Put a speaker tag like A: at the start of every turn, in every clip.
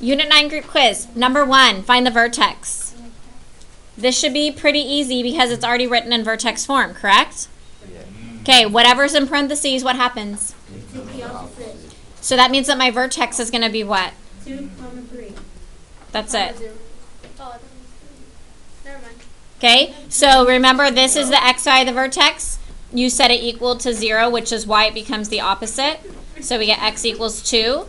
A: Unit 9 group quiz. Number 1, find the vertex. This should be pretty easy because it's already written in vertex form, correct? Okay, whatever's in parentheses, what happens? So that means that my vertex is going to be what?
B: 2, 3.
A: That's it.
B: Never mind.
A: Okay, so remember this is the xi of the vertex. You set it equal to 0, which is why it becomes the opposite. So we get x equals 2.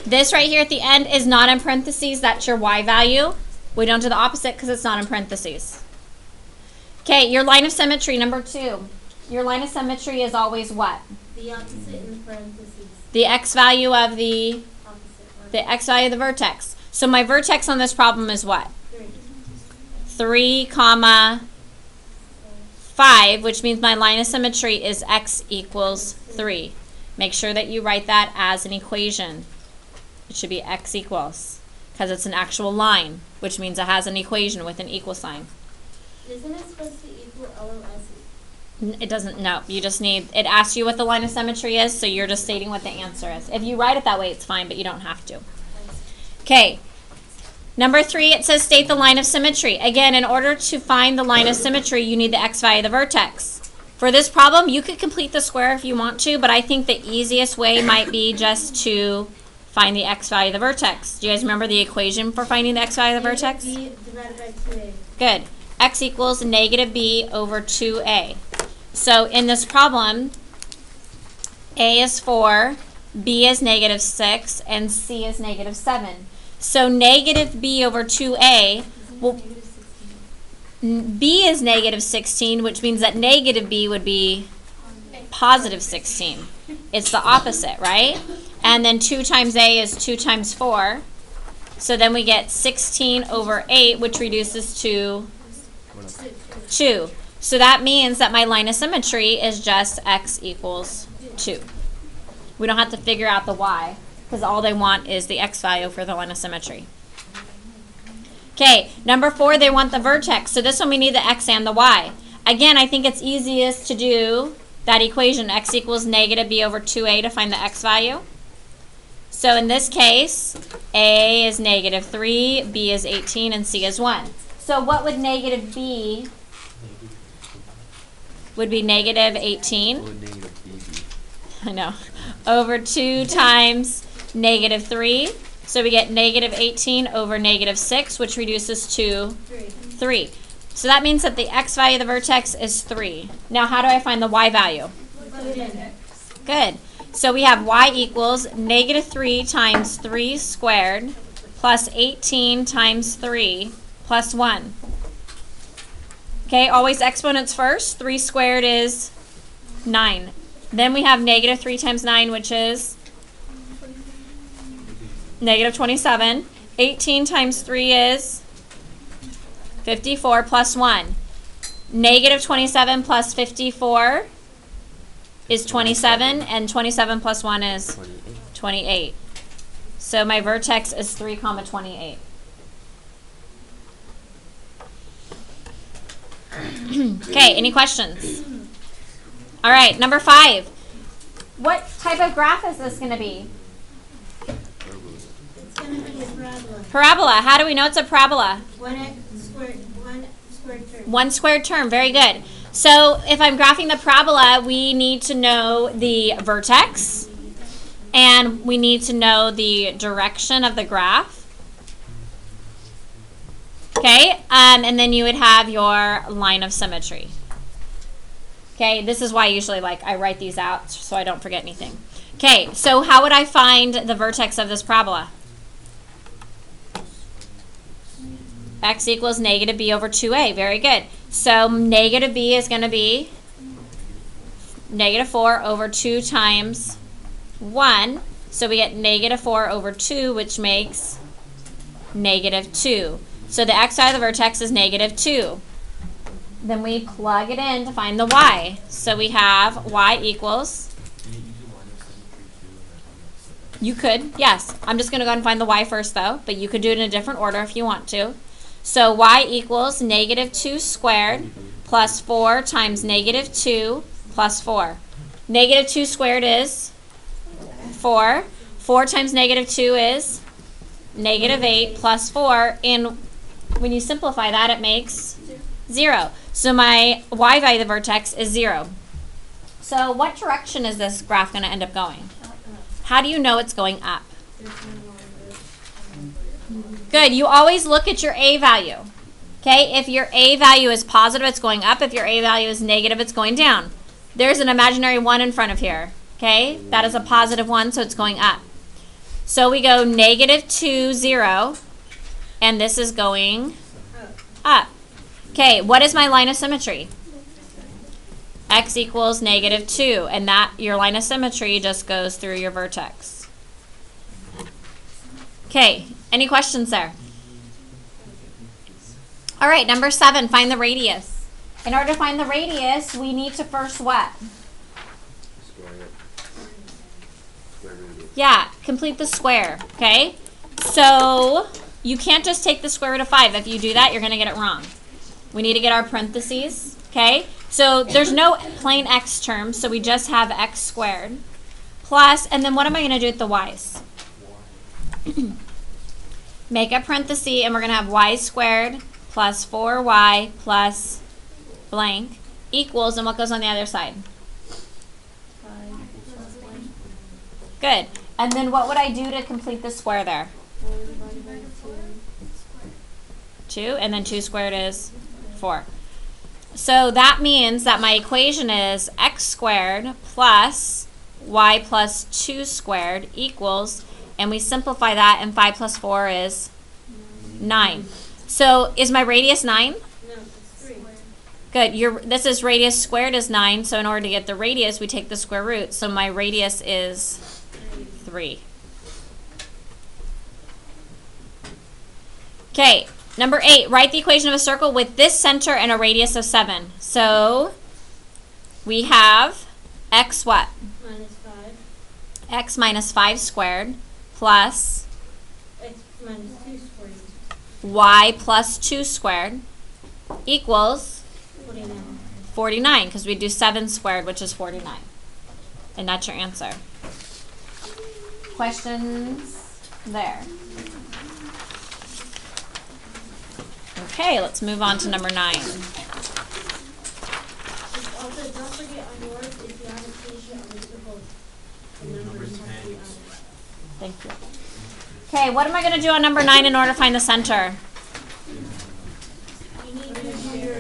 A: This right here at the end is not in parentheses. That's your y value. We don't do the opposite because it's not in parentheses. Okay, your line of symmetry, number 2. Your line of symmetry is always what?
B: The opposite in parentheses.
A: The x value of the
B: Opposite.
A: x value of the vertex. So my vertex on this problem is what? 3, 5, which means my line of symmetry is x equals 3. Make sure that you write that as an equation. It should be x equals, because it's an actual line, which means it has an equation with an equal sign.
B: Isn't it supposed to equal LOS?
A: It doesn't, no. You just need, it asks you what the line of symmetry is, so you're just stating what the answer is. If you write it that way, it's fine, but you don't have to. Okay. Number 3, it says state the line of symmetry. Again, in order to find the line of symmetry, you need the x value of the vertex. For this problem, you could complete the square if you want to, but I think the easiest way might be just to find the x value of the vertex. Do you guys remember the equation for finding the x value of the vertex?
B: B divided by 2A.
A: Good. X equals negative b over 2a. So in this problem, a is 4, b is negative 6, and c is negative 7. So negative b over 2a, well, b is negative 16, which means that negative b would be positive 16. It's the opposite, right? And then 2 times a is 2 times 4. So then we get 16 over 8, which reduces to 2. So that means that my line of symmetry is just x equals 2. We don't have to figure out the y, because all they want is the x value for the line of symmetry. Okay, number 4, they want the vertex. So this one we need the x and the y. Again, I think it's easiest to do that equation, x equals negative b over 2a, to find the x value. So in this case, a is negative 3, b is 18, and c is 1. So what would negative b would be negative 18? I know. Over 2 times negative 3. So we get negative 18 over negative 6, which reduces to 3. So that means that the x value of the vertex is 3. Now how do I find the y value? Good. So we have y equals negative 3 times 3 squared plus 18 times 3 plus 1. Okay, always exponents first. 3 squared is 9. Then we have negative 3 times 9, which is negative 27. 18 times 3 is 54 plus 1. Negative 27 plus 54 is 27, and 27 plus 1 is 28. So my vertex is 3, 28. Okay, any questions? All right, number 5. What type of graph is this going to be?
B: It's going to be a parabola.
A: Parabola. How do we know it's a parabola?
B: 1 squared term.
A: 1 squared term. Very good. So if I'm graphing the parabola, we need to know the vertex, and we need to know the direction of the graph. Okay, and then you would have your line of symmetry. Okay, this is why I usually I write these out so I don't forget anything. Okay, so how would I find the vertex of this parabola? X equals negative b over 2a. Very good. So negative b is going to be negative 4 over 2 times 1. So we get negative 4 over 2, which makes negative 2. So the x side of the vertex is negative 2. Then we plug it in to find the y. So we have y equals, you could, yes. I'm just going to go ahead and find the y first though, but you could do it in a different order if you want to. So y equals negative 2 squared plus 4 times negative 2 plus 4. Negative 2 squared is 4. 4 times negative 2 is negative 8 plus 4, and when you simplify that, it makes 0. So my y value of the vertex is 0. So what direction is this graph going to end up going? How do you know it's going up? Good. You always look at your a value. Okay? If your a value is positive, it's going up. If your a value is negative, it's going down. There's an imaginary 1 in front of here. Okay? That is a positive 1, so it's going up. So we go negative 2, 0, and this is going up. Okay, what is my line of symmetry? X equals negative 2, and that your line of symmetry just goes through your vertex. Okay, any questions there? All right, number 7, find the radius. In order to find the radius, we need to first what? Yeah, complete the square, okay? So you can't just take the square root of 5. If you do that, you're going to get it wrong. We need to get our parentheses, okay? So there's no plain x term, so we just have x squared plus, and then what am I going to do with the y's? Make a parenthesis, and we're going to have y squared plus 4y plus blank equals, and what goes on the other side? Good. And then what would I do to complete the square there? 2, and then 2 squared is 4. So that means that my equation is x squared plus y plus 2 squared equals, and we simplify that, and 5 plus 4 is 9. So is my radius 9?
B: No, it's 3.
A: Good. This is radius squared is 9, so in order to get the radius, we take the square root. So my radius is 3. Okay, number 8, write the equation of a circle with this center and a radius of 7. So we have x what?
B: Minus 5.
A: X minus 5 squared plus
B: X minus 2 squared.
A: y plus 2 squared equals
B: 49.
A: 49, because we do 7 squared, which is 49. And that's your answer. Questions there? Okay, let's move on to number 9.
B: Also, don't forget on yours, if you have a t-shirt on the circle, the numbers have to be on it.
A: Thank you. Okay, what am I going to do on number 9 in order to find the center?
B: You need to do your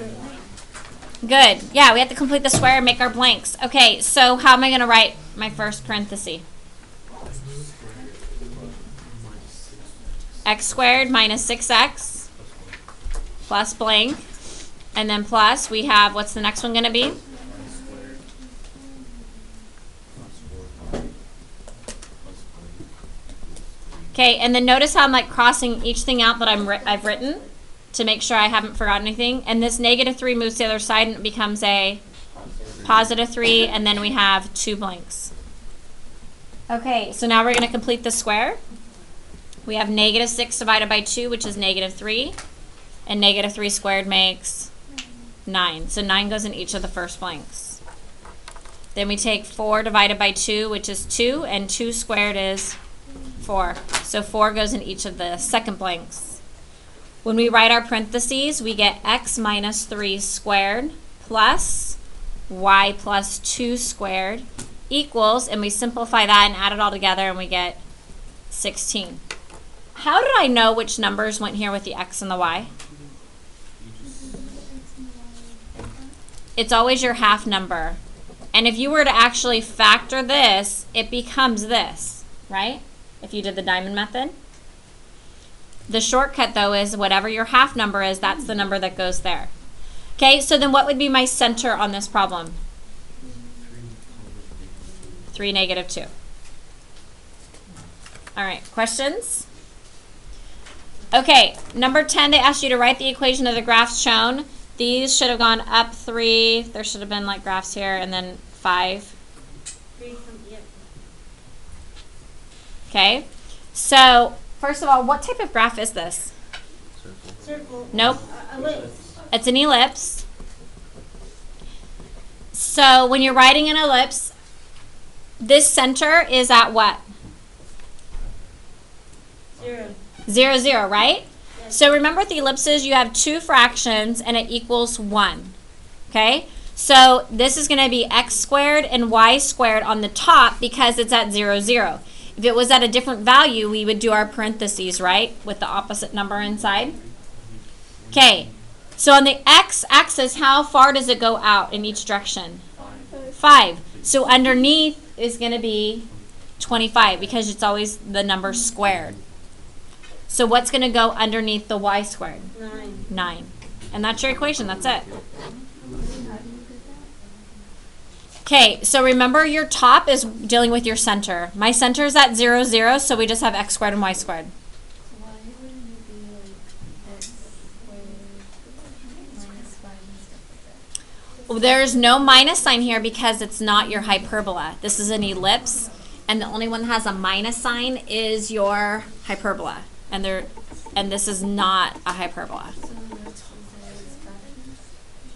A: Good. Yeah, we have to complete the square and make our blanks. Okay, so how am I going to write my first parenthesis? X squared minus 6x plus blank. And then plus, we have, what's the next one going to be? Okay, and then notice how I'm like crossing each thing out that I've written to make sure I haven't forgotten anything. And this negative 3 moves to the other side and it becomes a positive 3, and then we have 2 blanks. Okay, so now we're going to complete the square. We have negative 6 divided by 2, which is negative 3. And negative 3 squared makes 9. So 9 goes in each of the first blanks. Then we take 4 divided by 2, which is 2. And 2 squared is 4. So 4 goes in each of the second blanks. When we write our parentheses, we get x minus 3 squared plus y plus 2 squared equals, and we simplify that and add it all together, and we get 16. How did I know which numbers went here with the x and the y? It's always your half number. And if you were to actually factor this, it becomes this, right? If you did the diamond method. The shortcut, though, is whatever your half number is, that's the number that goes there. Okay, so then what would be my center on this problem? 3, negative 2. All right, questions? Okay, number 10, they asked you to write the equation of the graphs shown. These should have gone up 3. There should have been like graphs here, and then 5.
B: 3 from, yep.
A: Okay, so first of all, what type of graph is this?
B: Circle.
A: Nope.
B: Ellipse.
A: It's an ellipse. So when you're writing an ellipse, this center is at what?
B: 0.
A: 0, 0, right? So remember with the ellipses, you have two fractions and it equals 1. Okay? So this is going to be x squared and y squared on the top because it's at 0, 0. If it was at a different value, we would do our parentheses, right? With the opposite number inside. Okay. So on the x-axis, how far does it go out in each direction? 5. So underneath is going to be 25 because it's always the number squared. So what's going to go underneath the y squared?
B: 9.
A: 9. And that's your equation. That's it. Okay, so remember your top is dealing with your center. My center is at 0, 0, so we just have x squared and y squared.
C: Why wouldn't it be like x squared minus 5 and stuff like that?
A: Well, there's no minus sign here because it's not your hyperbola. This is an ellipse, and the only one that has a minus sign is your hyperbola. And this is not a hyperbola.
C: So ellipses is fractions.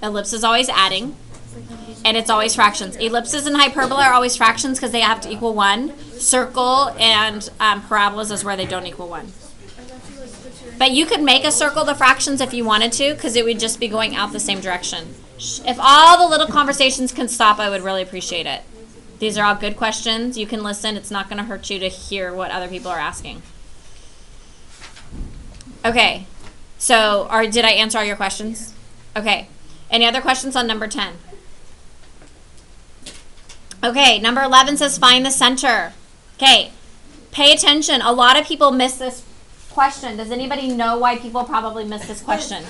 A: Ellipse is always adding,
C: It's like on page
A: and it's always fractions. Ellipses and hyperbola are always fractions because they have to equal 1. Circle and parabolas is where they don't equal 1. But you could make a circle to fractions if you wanted to because it would just be going out the same direction. If all the little conversations can stop, I would really appreciate it. These are all good questions. You can listen. It's not going to hurt you to hear what other people are asking. Okay. So, did I answer all your questions? Okay. Any other questions on number 10? Okay, number 11 says find the center. Okay, pay attention. A lot of people miss this question. Does anybody know why people probably miss this question?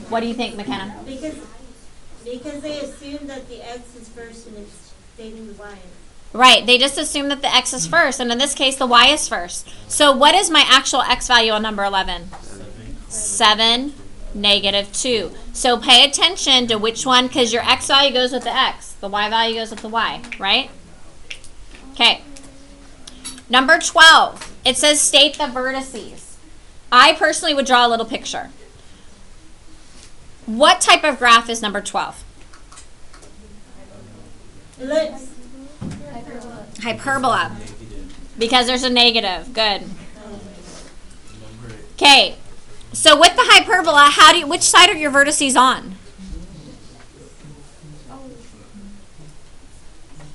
A: What do you think, McKenna?
B: Because they assume that the x is first and it's stating the y.
A: Right, they just assume that the x is first, and in this case, the y is first. So what is my actual x value on number 11? 7, negative 2. So pay attention to which one, because your x value goes with the x. The y value goes with the y, right? Okay. Number 12, it says state the vertices. I personally would draw a little picture. What type of graph is number 12?
B: Ellipse.
C: hyperbola.
A: Hyperbola. Because there's a negative. Good. Okay. So with the hyperbola, which side are your vertices on?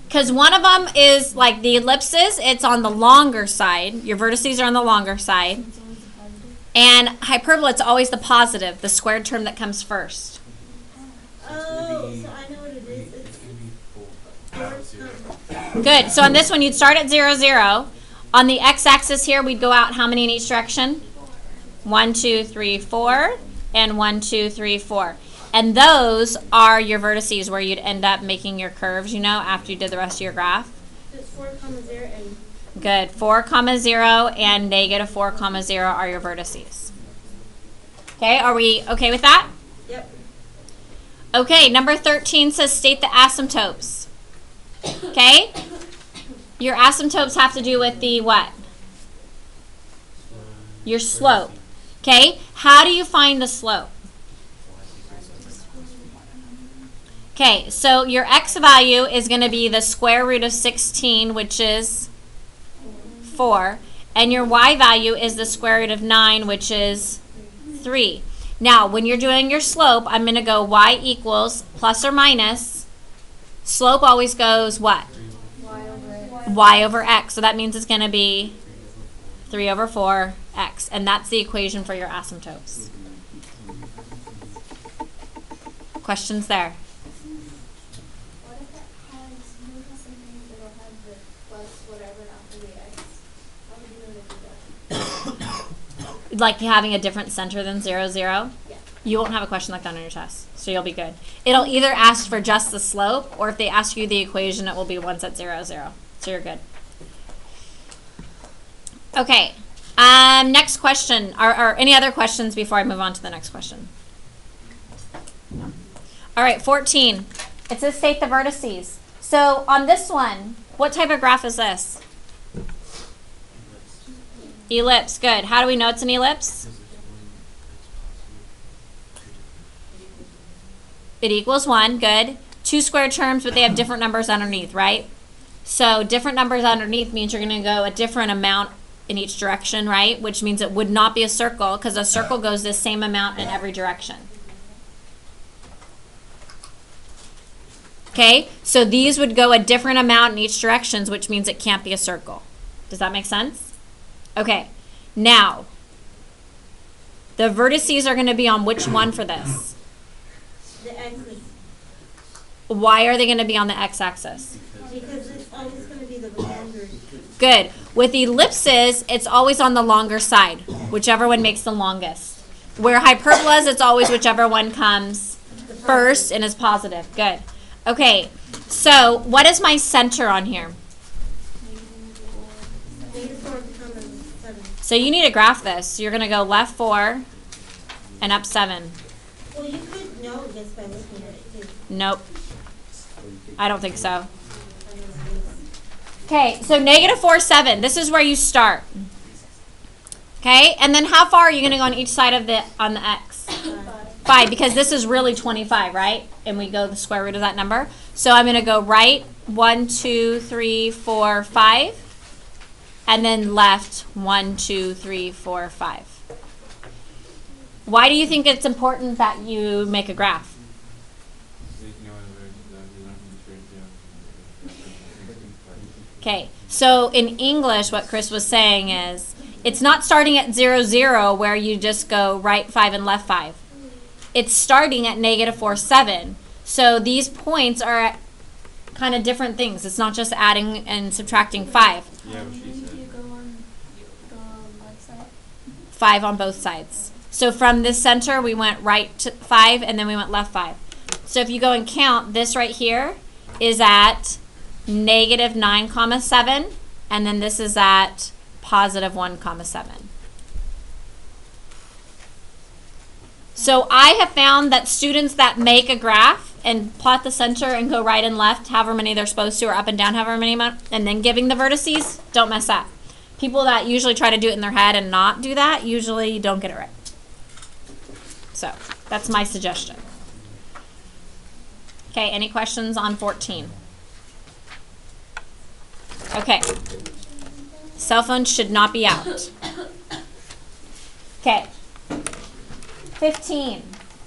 A: Because one of them is like the ellipses, it's on the longer side. Your vertices are on the longer side.
C: It's always a positive.
A: And hyperbola, it's always the positive, the squared term that comes first.
B: Oh, so I know what it is. It's
A: Good. So on this one, you'd start at 0, 0. On the x-axis here, we'd go out how many in each direction? 1, 2, 3, 4. And 1, 2, 3, 4. And those are your vertices where you'd end up making your curves, you know, after you did the rest of your graph.
B: It's 4, 0 and
A: Good. 4, 0 and negative 4, 0 are your vertices. Okay, are we okay with that?
B: yep.
A: Okay, number 13 says state the asymptotes. Okay? Your asymptotes have to do with the what? Your slope. Okay? How do you find the slope? Okay, so your x value is going to be the square root of 16, which is 4. And your y value is the square root of 9, which is 3. Now, when you're doing your slope, I'm going to go y equals plus or minus. Slope always goes what?
C: Y over x.
A: Y over x. So that means it's going to be 3 over 4 x. And that's the equation for your asymptotes. Questions there?
C: What if it has, you know how sometimes it'll have the plus whatever after the x? How would you know to do that?
A: Like having a different center than 0, 0?
C: Yeah.
A: You won't have a question like that on your test, so you'll be good. It'll either ask for just the slope, or if they ask you the equation, it will be once at 0, 0. So you're good. Okay. Next question. Are any other questions before I move on to the next question? No. All right, 14. It says state the vertices. So on this one, what type of graph is this? Ellipse. Good. How do we know it's an ellipse? It equals 1. Good. 2 square terms, but they have different numbers underneath, right? So different numbers underneath means you're going to go a different amount in each direction, right? Which means it would not be a circle because a circle goes the same amount in every direction. Okay, so these would go a different amount in each direction, which means it can't be a circle. Does that make sense? Okay, now, the vertices are going to be on which one for this?
B: The axis,
A: Why are they going to be on the x-axis?
B: because it's always gonna be the longer.
A: Good. With ellipses, it's always on the longer side, whichever one makes the longest. Where hyperbolas, it's always whichever one comes first and is positive. Good. Okay, so what is my center on here?
B: -4 becomes 7.
A: So you need to graph this. You're going to go left 4 and up 7.
B: Well, you could know just by looking at it too.
A: Nope. I don't think so. Okay, so -4, 7. This is where you start. Okay, and then how far are you going to go on each side of on the x? 5, because this is really 25, right? And we go the square root of that number. So I'm going to go right 1, 2, 3, 4, 5, and then left 1, 2, 3, 4, 5. Why do you think it's important that you make a graph? Okay, so in English, what Chris was saying is, it's not starting at 0, 0, where you just go right 5 and left 5. It's starting at -4, 7. So these points are at kind of different things. It's not just adding and subtracting 5.
D: Yeah, what she said.
C: You go on the left side.
A: 5 on both sides. So from this center, we went right to 5, and then we went left 5. So if you go and count, this right here is at -9, 7, and then this is at +1, 7. So I have found that students that make a graph and plot the center and go right and left, however many they're supposed to, or up and down, however many, and then giving the vertices, don't mess up. People that usually try to do it in their head and not do that usually don't get it right. So that's my suggestion. Okay, any questions on 14? Okay. Cell phones should not be out. Okay. 15.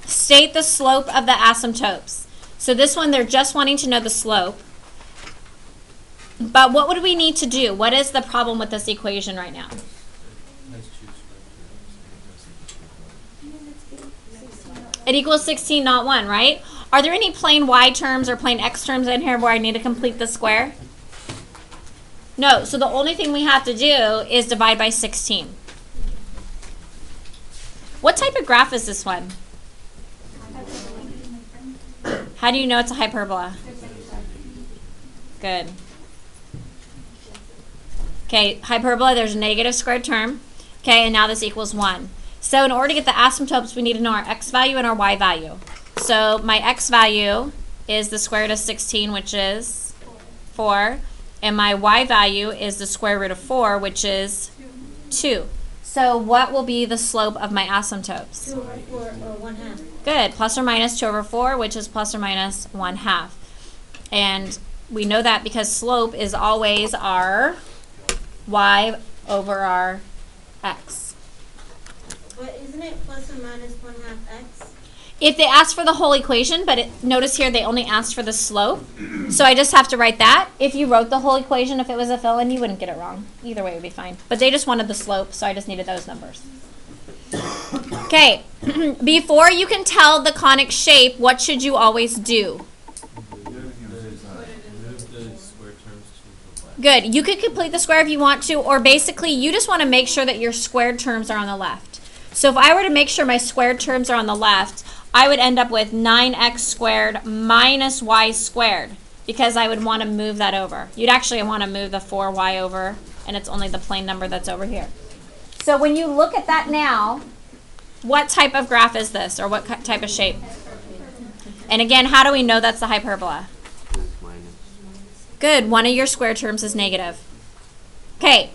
A: State the slope of the asymptotes. So this one, they're just wanting to know the slope. But what would we need to do? What is the problem with this equation right now? It equals 16, not 1, right? Are there any plain y terms or plain x terms in here where I need to complete the square? No, so the only thing we have to do is divide by 16. What type of graph is this one? How do you know it's a hyperbola? Good. Okay, hyperbola, there's a negative squared term. Okay, and now this equals 1. So in order to get the asymptotes, we need to know our x value and our y value. So my x value is the square root of 16, which is 4. And my y value is the square root of 4, which is 2. So what will be the slope of my asymptotes?
B: 2/4 or 1/2.
A: Good. Plus or minus 2/4, which is plus or minus 1/2. And we know that because slope is always our y over our x.
B: But isn't it plus or minus 1/2 x?
A: If they ask for the whole equation, but notice here they only asked for the slope, so I just have to write that. If you wrote the whole equation, if it was a fill-in, you wouldn't get it wrong. Either way would be fine. But they just wanted the slope, so I just needed those numbers. Okay, before you can tell the conic shape, what should you always do? Good. You could complete the square if you want to, or basically you just want to make sure that your squared terms are on the left. So if I were to make sure my squared terms are on the left, I would end up with 9x squared minus y squared, because I would want to move that over. You'd actually want to move the 4y over, and it's only the plain number that's over here. So when you look at that now, what type of graph is this, or what type of shape? And again, how do we know that's the hyperbola? Good. One of your square terms is negative. Okay.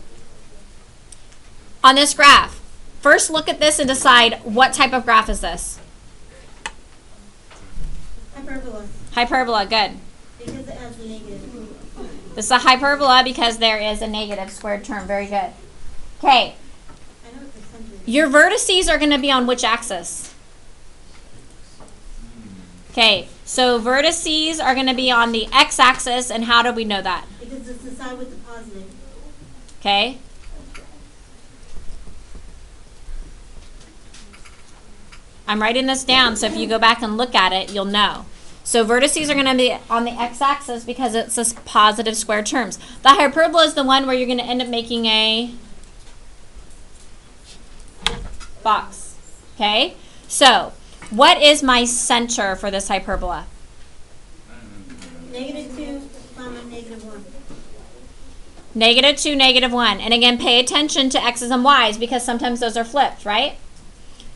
A: On this graph, first look at this and decide what type of graph is this.
B: Hyperbola.
A: Hyperbola, good.
B: Because it has a negative.
A: This is a hyperbola because there is a negative squared term. Very good. Okay,
B: I know what the center is.
A: your vertices are going to be on which axis? Okay, so vertices are going to be on the x-axis, and how do we know that?
B: Because it's the side with the positive.
A: Okay. I'm writing this down, so if you go back and look at it, you'll know. So vertices are going to be on the x-axis because it's this positive square terms. The hyperbola is the one where you're going to end up making a box. Okay? So, what is my center for this hyperbola?
B: -2, -1.
A: -2, -1. And again, pay attention to x's and y's because sometimes those are flipped, right?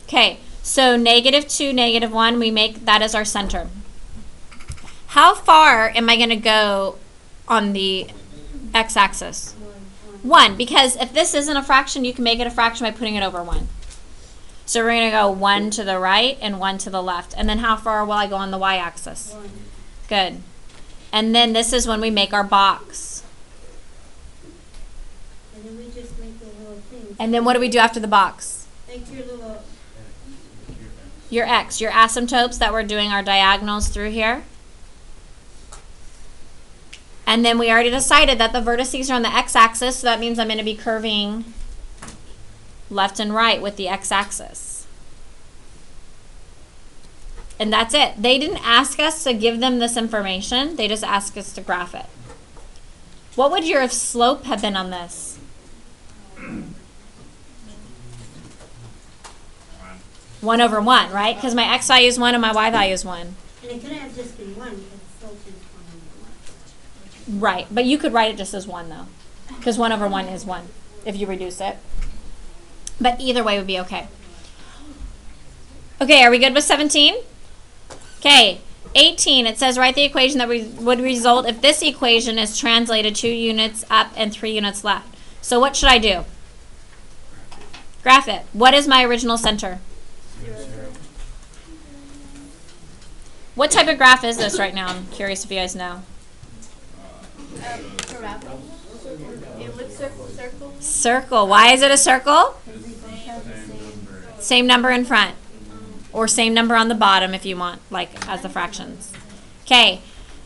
A: Okay, so -2, -1, we make that as our center. How far am I going to go on the x-axis? 1, because if this isn't a fraction, you can make it a fraction by putting it over 1. So we're going to go 1 to the right and 1 to the left. And then how far will I go on the y-axis?
B: 1.
A: Good. And then this is when we make our box.
B: And then we just make the little things.
A: And then what do we do after the box?
B: Like your little,
A: Your x, your asymptotes that we're doing our diagonals through here. And then we already decided that the vertices are on the x-axis, so that means I'm going to be curving left and right with the x-axis. And that's it. They didn't ask us to give them this information. They just asked us to graph it. What would your slope have been on this? 1/1, right? Because my x value is 1 and my y value is 1.
B: and it could have just been 1 because the slope is 1/1.
A: Right, but you could write it just as 1 though, because 1/1 is 1 if you reduce it. But either way would be okay. Okay, are we good with 17? Okay, 18, it says write the equation that would result if this equation is translated 2 units up and 3 units left. So what should I do? Graph it. What is my original center?
B: 0.
A: What type of graph is this right now? I'm curious if you guys know.
C: Parabola. It looks circle.
A: Circle. Why is it a circle?
C: Because they both have the same.
A: Same number in front. Or same number on the bottom if you want, like as the fractions. Okay.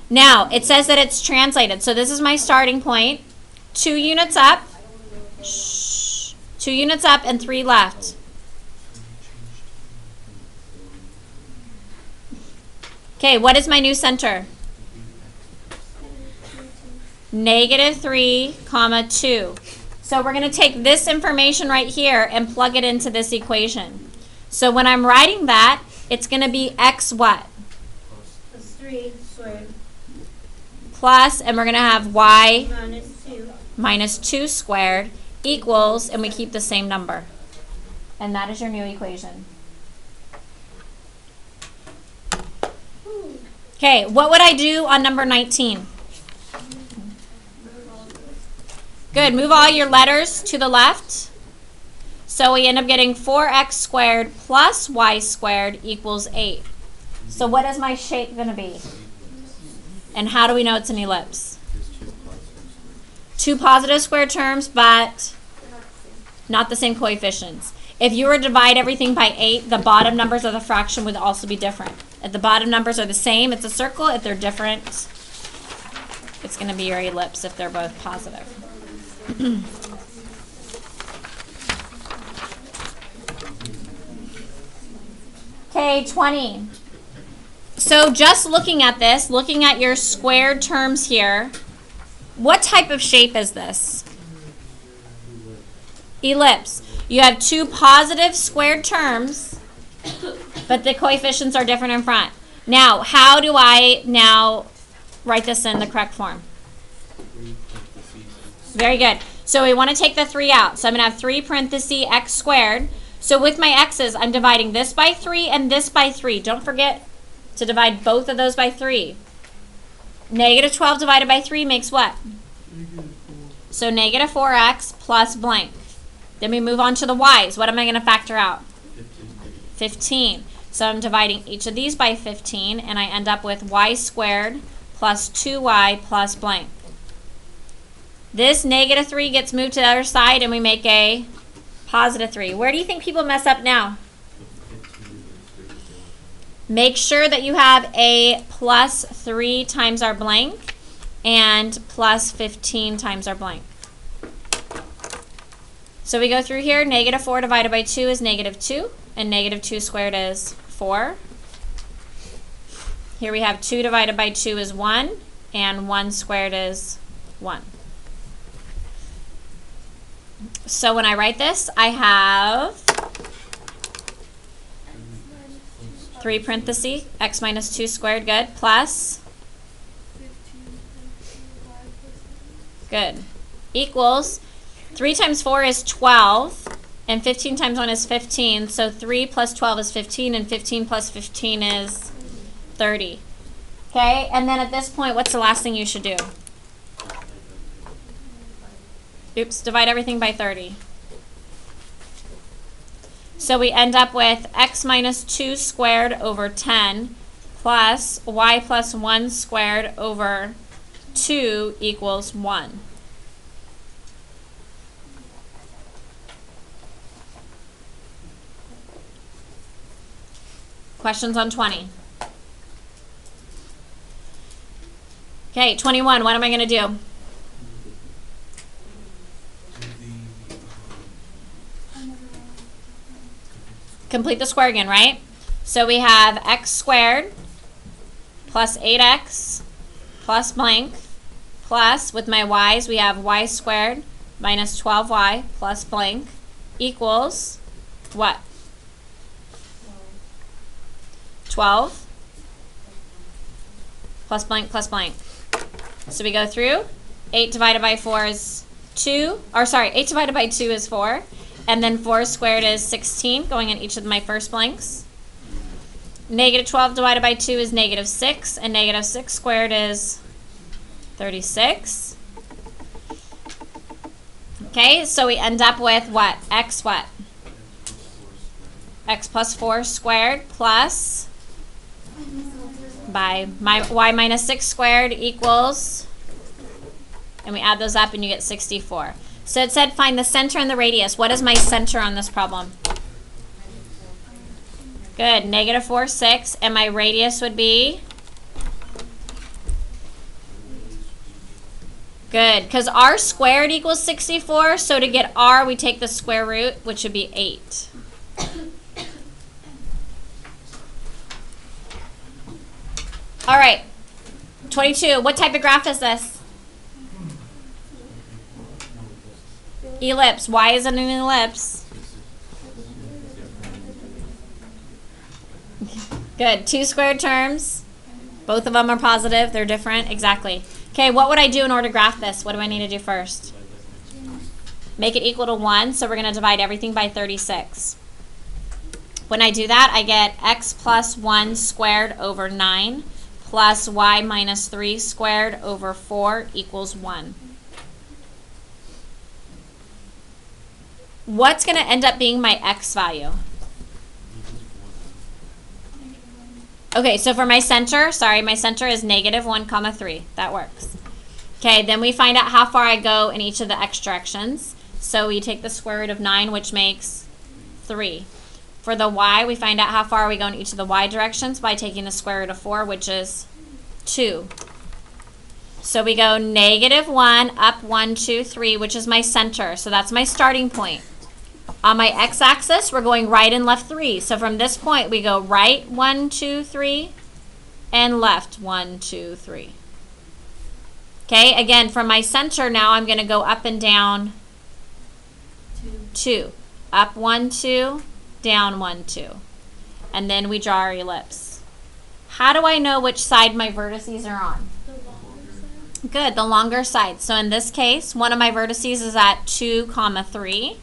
A: Now, it says that it's translated. So this is my starting point. 2 units up. Shh. 2 units up and 3 left. Okay, what is my new center? -3, 2. So we're going to take this information right here and plug it into this equation. So when I'm writing that, it's going to be x what?
B: Plus 3 squared
A: Plus, and we're going to have y
B: -2.
A: minus 2 squared equals, and we keep the same number. And that is your new equation. Okay, what would I do on number 19? Good, move all your letters to the left. So we end up getting 4x squared plus y squared equals 8. So what is my shape going to be? And how do we know it's an ellipse? 2 positive square terms, but not the same coefficients. If you were to divide everything by 8, the bottom numbers of the fraction would also be different. If the bottom numbers are the same, it's a circle. If they're different, it's going to be your ellipse if they're both positive. Okay, 20. So just looking at this, looking at your squared terms here, what type of shape is this? Ellipse. You have 2 positive squared terms, but the coefficients are different in front. Now, how do I now write this in the correct form? Very good. So we want to take the 3 out. So I'm going to have 3 parentheses x squared. So with my x's, I'm dividing this by 3 and this by 3. Don't forget to divide both of those by 3. -12 divided by 3 makes what? So -4x plus blank. Then we move on to the y's. What am I going to factor out? 15. So I'm dividing each of these by 15, and I end up with y squared plus 2y plus blank. This negative 3 gets moved to the other side and we make a positive 3. Where do you think people mess up now? Make sure that you have a plus 3 times our blank and plus 15 times our blank. So we go through here. Negative 4 divided by 2 is negative 2, and negative 2 squared is 4. Here we have 2 divided by 2 is 1, and 1 squared is 1. So when I write this, I have 3 parentheses, x minus 2 squared, good, plus, good, equals, 3 times 4 is 12, and 15 times 1 is 15, so 3 plus 12 is 15, and 15 plus 15 is 30. Okay, and then at this point, what's the last thing you should do? Oops, divide everything by 30. So we end up with x minus 2 squared over 10 plus y plus 1 squared over 2 equals 1. Questions on 20? Okay, 21, what am I going to do? Complete the square again, right? So we have x squared plus 8x plus blank plus, with my y's, we have y squared minus 12y plus blank equals what? 12 plus blank plus blank. So we go through. 8 divided by 4 is 2. Or sorry, 8 divided by 2 is 4. And then 4 squared is 16, going in each of my first blanks. Negative 12 divided by 2 is negative 6. And negative 6 squared is 36. Okay, so we end up with what? X what? X plus 4 squared plus by my y minus 6 squared equals, and we add those up and you get 64. So it said find the center and the radius. What is my center on this problem? Good, negative 4, 6, and my radius would be? Good, because r squared equals 64, so to get r we take the square root, which would be 8. All right, 22, what type of graph is this? Ellipse. Why is it an ellipse? Good. 2 squared terms. Both of them are positive. They're different. Exactly. Okay, what would I do in order to graph this? What do I need to do first? Make it equal to 1, so we're going to divide everything by 36. When I do that, I get x plus 1 squared over 9 plus y minus 3 squared over 4 equals 1. What's going to end up being my x value? Okay, so for my center, sorry, my center is negative 1, 3. That works. Okay, then we find out how far I go in each of the x directions. So we take the square root of 9, which makes 3. For the y, we find out how far we go in each of the y directions by taking the square root of 4, which is 2. So we go negative 1, up 1, 2, 3, which is my center. So that's my starting point. On my x-axis, we're going right and left 3. So from this point, we go right 1, 2, 3, and left 1, 2, 3. Okay, again, from my center now, I'm going to go up and down 2. Up 1, 2, down 1, 2. And then we draw our ellipse. How do I know which side my vertices are on? Good, the longer side. So in this case, one of my vertices is at 2, 3.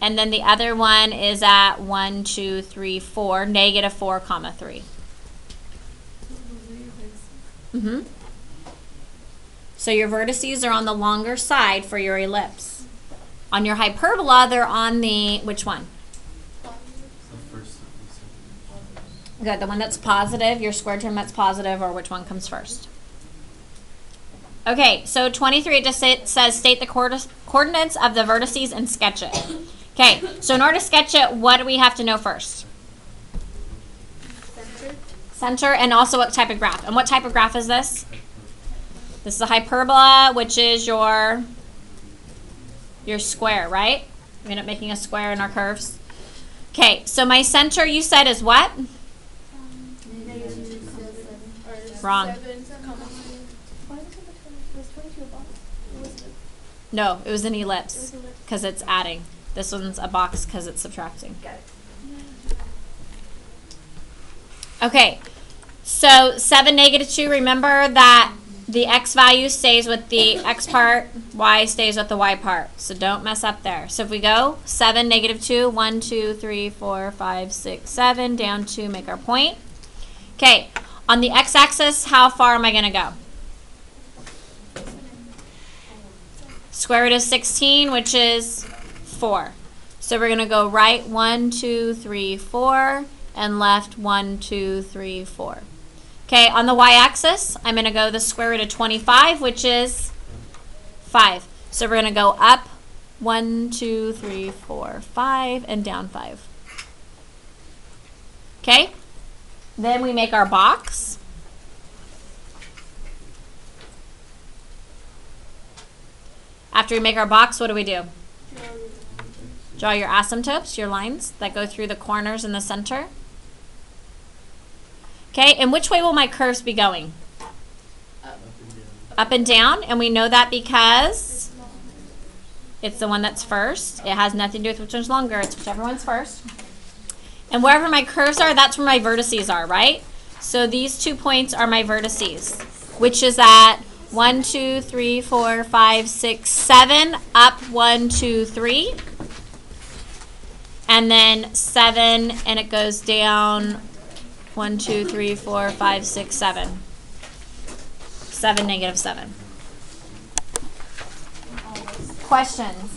A: And then the other one is at 1, 2, 3, 4, negative 4, 3. So your vertices are on the longer side for your ellipse. On your hyperbola, they're on the, which one? Good, the one that's positive, your square term that's positive, or which one comes first? Okay, so 23, it just says state the coordinates of the vertices and sketch it. Okay, so in order to sketch it, what do we have to know first?
C: Center.
A: Center, and also what type of graph. And what type of graph is this? This is a hyperbola, which is your square, right? We end up making a square in our curves. Okay, so my center, you said, is what? Wrong.
C: Why was it was 22 a box? Or was it
A: No, it was an
C: it
A: ellipse
C: was a ellipse?
A: because it's adding. This one's a box because it's subtracting.
C: Got it.
A: Okay, so 7, -2, remember that the x value stays with the x part, y stays with the y part. So don't mess up there. So if we go 7, -2, 1, 2, 3, 4, 5, 6, 7, down 2, make our point. Okay, on the x-axis, how far am I going to go? Square root of 16, which is 4. So we're going to go right 1, 2, 3, 4, and left 1, 2, 3, 4. Okay, on the y-axis, I'm going to go the square root of 25, which is 5. So we're going to go up 1, 2, 3, 4, 5, and down 5. Okay? Then we make our box. After we make our box, what do we do? Draw your asymptotes, your lines that go through the corners in the center. Okay, and which way will my curves be going? Up and down, and we know that because it's the one that's first. It has nothing to do with which one's longer, it's whichever one's first. And wherever my curves are, that's where my vertices are, right? So these 2 points are my vertices, which is at 1, 2, 3, 4, 5, 6, 7, up 1, 2, 3. And then 7, and it goes down 1, 2, 3, 4, 5, 6, 7. 7, -7. Questions?